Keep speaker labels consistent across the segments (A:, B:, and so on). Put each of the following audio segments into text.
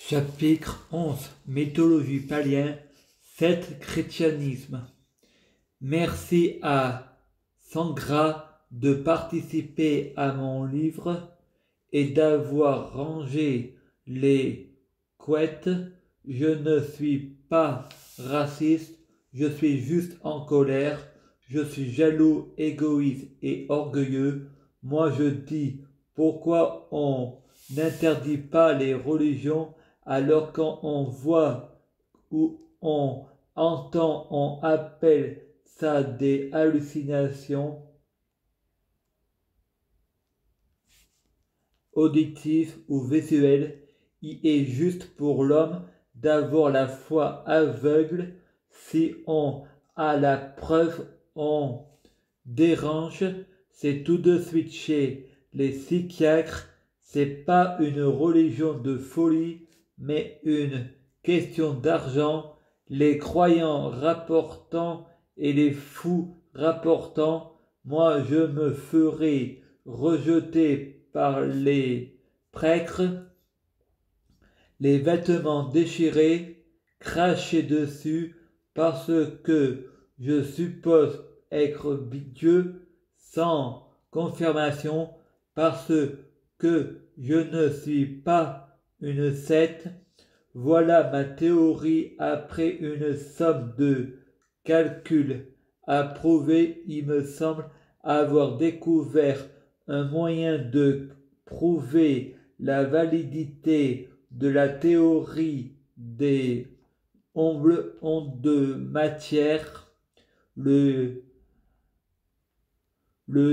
A: Chapitre 11 Mythologie païenne, 7 Christianisme. Merci à Sangra de participer à mon livre et d'avoir rangé les couettes. Je ne suis pas raciste, je suis juste en colère, je suis jaloux, égoïste et orgueilleux. Moi je dis, pourquoi on n'interdit pas les religions alors quand on voit ou on entend, on appelle ça des hallucinations auditives ou visuelles. Il est juste pour l'homme d'avoir la foi aveugle. Si on a la preuve, on dérange. C'est tout de suite chez les psychiatres. C'est pas une religion de folie, mais une question d'argent. Les croyants rapportant et les fous rapportant. Moi, je me ferai rejeter par les prêtres, les vêtements déchirés, cracher dessus, parce que je suppose être Dieu sans confirmation, parce que je ne suis pas une secte. Voilà ma théorie après une somme de calculs approuvés. Il me semble avoir découvert un moyen de prouver la validité de la théorie des ondes de matière. Le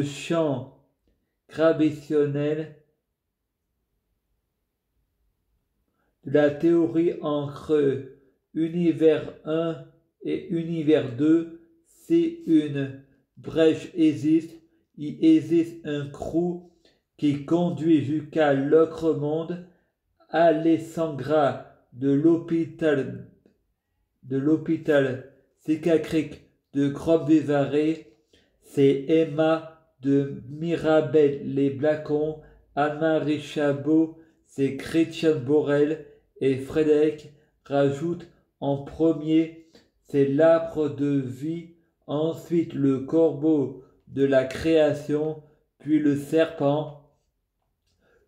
A: champ gravitationnel de la théorie entre univers 1 et univers 2, si une brèche existe, il existe un trou qui conduit jusqu'à l'autre monde. Alessandra de l'hôpital psychiatrique de Grove-des-Arrêts, c'est Emma de Mirabel-les-Blacons, Anne-Marie Chabot, c'est Christian Borel et Frédéric rajoute en premier, c'est l'arbre de vie, ensuite le corbeau de la création, puis le serpent.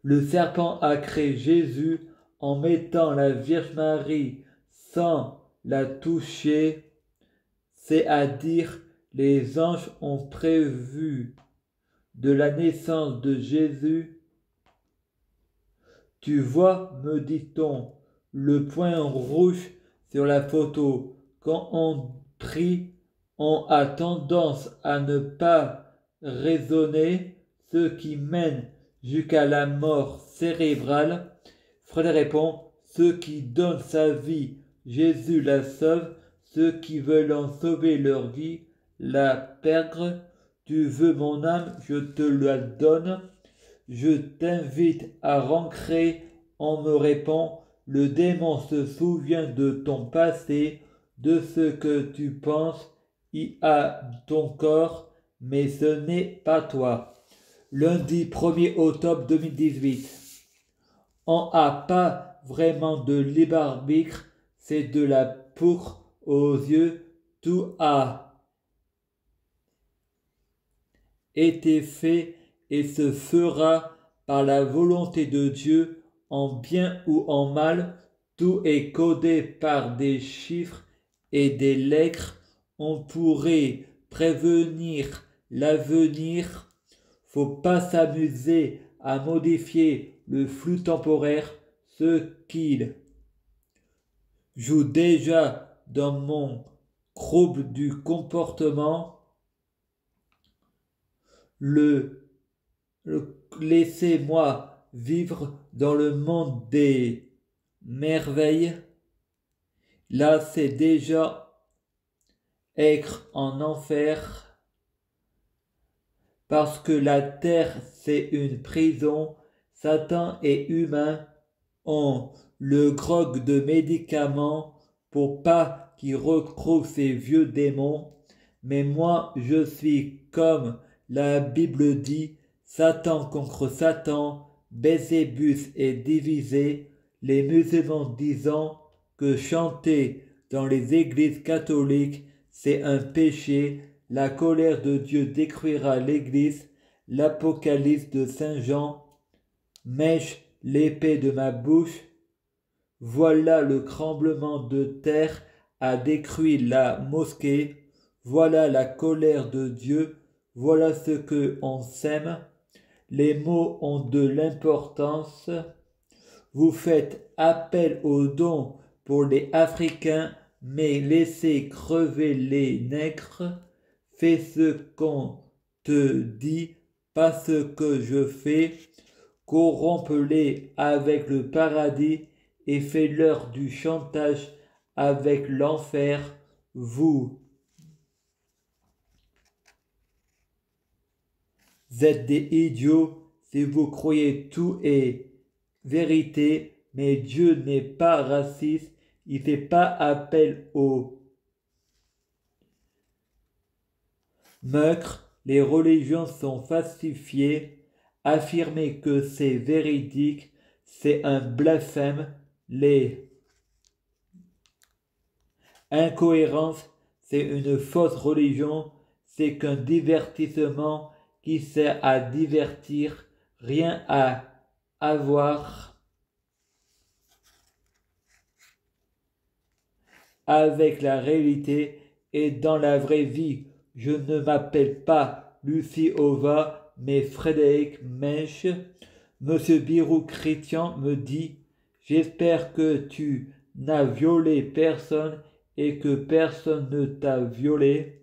A: Le serpent a créé Jésus en mettant la Vierge Marie sans la toucher, c'est-à-dire les anges ont prévu de la naissance de Jésus. Tu vois, me dit-on, le point rouge sur la photo. Quand on prie, on a tendance à ne pas raisonner, ce qui mène jusqu'à la mort cérébrale. Fred répond, ceux qui donnent sa vie, Jésus la sauve, ceux qui veulent en sauver leur vie, la perdre. Tu veux mon âme, je te la donne. Je t'invite à rentrer. On me répond, le démon se souvient de ton passé, de ce que tu penses, il a ton corps, mais ce n'est pas toi. Lundi 1er octobre 2018. On n'a pas vraiment de libre arbitre, c'est de la poudre aux yeux, tout a été fait et se fera par la volonté de Dieu, en bien ou en mal, tout est codé par des chiffres et des lettres. On pourrait prévenir l'avenir. Faut pas s'amuser à modifier le flux temporaire, ce qu'il joue déjà dans mon trouble du comportement. Laissez-moi vivre dans le monde des merveilles. Là, c'est déjà être en enfer. Parce que la terre, c'est une prison. Satan et humain ont le grog de médicaments pour pas qu'il retrouve ses vieux démons. Mais moi, je suis comme la Bible dit, Satan contre Satan, Bézébus est divisé, les musulmans disant que chanter dans les églises catholiques, c'est un péché, la colère de Dieu détruira l'église, l'Apocalypse de Saint Jean, mèche l'épée de ma bouche, voilà le tremblement de terre a détruit la mosquée, voilà la colère de Dieu, voilà ce que on sème, les mots ont de l'importance, vous faites appel aux dons pour les Africains, mais laissez crever les nègres, fais ce qu'on te dit, pas ce que je fais, corrompe-les avec le paradis et fais-leur du chantage avec l'enfer, vous êtes des idiots si vous croyez tout est vérité, mais Dieu n'est pas raciste, il ne fait pas appel aux meurtres, les religions sont falsifiées, affirmer que c'est véridique, c'est un blasphème, les incohérences, c'est une fausse religion, c'est qu'un divertissement qui sert à divertir, rien à avoir avec la réalité et dans la vraie vie. Je ne m'appelle pas Lucie Ova, mais Frédéric Mensch. Monsieur Birou Chrétien me dit « J'espère que tu n'as violé personne et que personne ne t'a violé. »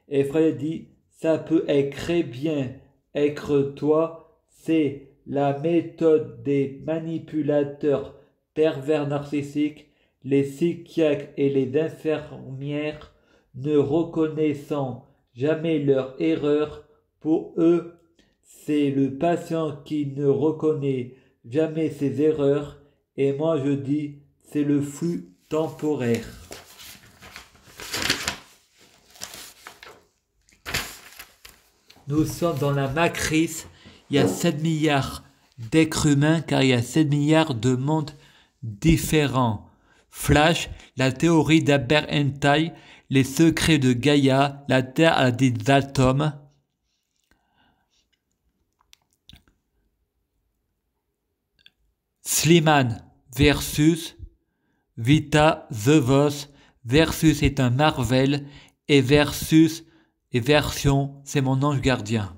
A: Et Frédéric dit « Ça peut être très bien être toi, c'est la méthode des manipulateurs pervers narcissiques, les psychiatres et les infirmières ne reconnaissant jamais leur erreur. Pour eux, c'est le patient qui ne reconnaît jamais ses erreurs. Et moi je dis, c'est le flux temporaire. Nous sommes dans la matrice, il y a 7 milliards d'êtres humains car il y a 7 milliards de mondes différents. Flash, la théorie d'Albert Einstein, les secrets de Gaïa, la Terre a des atomes. Slimane versus Vita The Voice versus est un Marvel et versus et version c'est mon ange gardien.